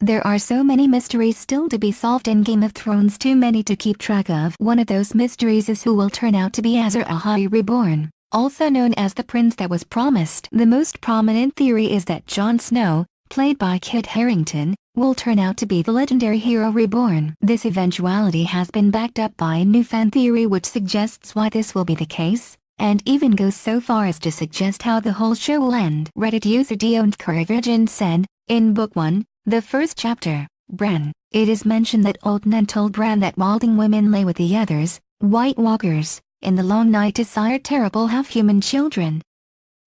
There are so many mysteries still to be solved in Game of Thrones, too many to keep track of. One of those mysteries is who will turn out to be Azor Ahai reborn, also known as the prince that was promised. The most prominent theory is that Jon Snow, played by Kit Harington, will turn out to be the legendary hero reborn. This eventuality has been backed up by a new fan theory which suggests why this will be the case, and even goes so far as to suggest how the whole show will end. Reddit user TOWIE said, in Book 1, the first chapter, Bran, it is mentioned that Old Ned told Bran that wilding women lay with the others, White Walkers, in the long night to sire terrible half-human children.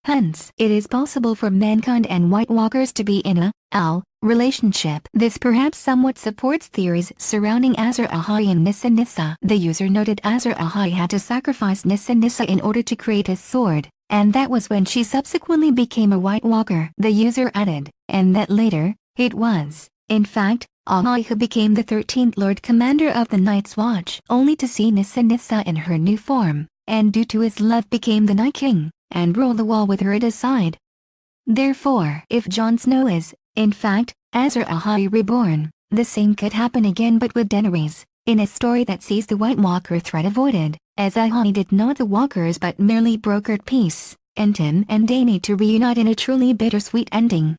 Hence, it is possible for mankind and White Walkers to be in a relationship. This perhaps somewhat supports theories surrounding Azor Ahai and Nissa. The user noted Azor Ahai had to sacrifice Nissa in order to create his sword, and that was when she subsequently became a White Walker. The user added, and that later, it was, in fact, Ahai who became the 13th Lord Commander of the Night's Watch, only to see Nissa in her new form, and due to his love became the Night King, and rule the wall with her at his side. Therefore, if Jon Snow is, in fact, Azor Ahai reborn, the same could happen again but with Daenerys, in a story that sees the White Walker threat avoided, as Ahai did not the Walkers but merely brokered peace, and Tim and Dany to reunite in a truly bittersweet ending.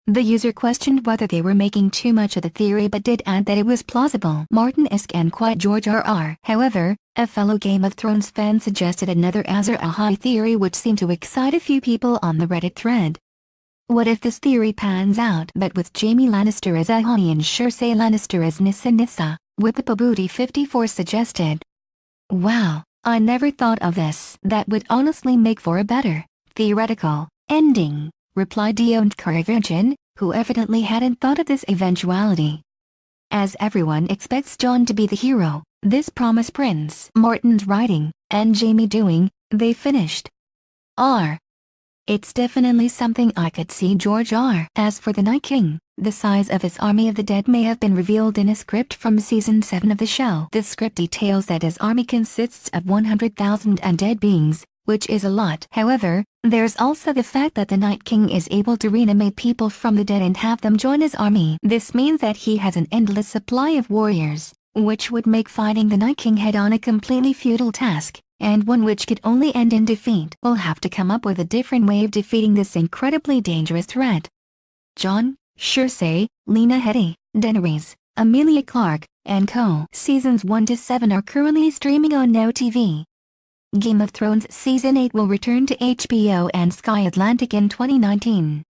The user questioned whether they were making too much of the theory but did add that it was plausible. Martin-esque and quite George R.R. However, a fellow Game of Thrones fan suggested another Azor Ahai theory which seemed to excite a few people on the Reddit thread. What if this theory pans out but with Jaime Lannister as Ahai and Cersei Lannister as Nissa? Whippabooty54 suggested. Wow, I never thought of this. That would honestly make for a better, theoretical, ending, replied TOWIE, who evidently hadn't thought of this eventuality. As everyone expects Jon to be the hero, this promised Prince Martin's writing, and Jaime doing, they finished. It's definitely something I could see George R. As for the Night King, the size of his army of the dead may have been revealed in a script from Season 7 of the show. The script details that his army consists of 100,000 undead beings, which is a lot. However, there's also the fact that the Night King is able to reanimate people from the dead and have them join his army. This means that he has an endless supply of warriors, which would make fighting the Night King head-on a completely futile task, and one which could only end in defeat. We'll have to come up with a different way of defeating this incredibly dangerous threat. Jon, Cersei, Lena Headey, Daenerys, Emilia Clarke, and co. Seasons 1 to 7 are currently streaming on Now TV. Game of Thrones Season 8 will return to HBO and Sky Atlantic in 2019.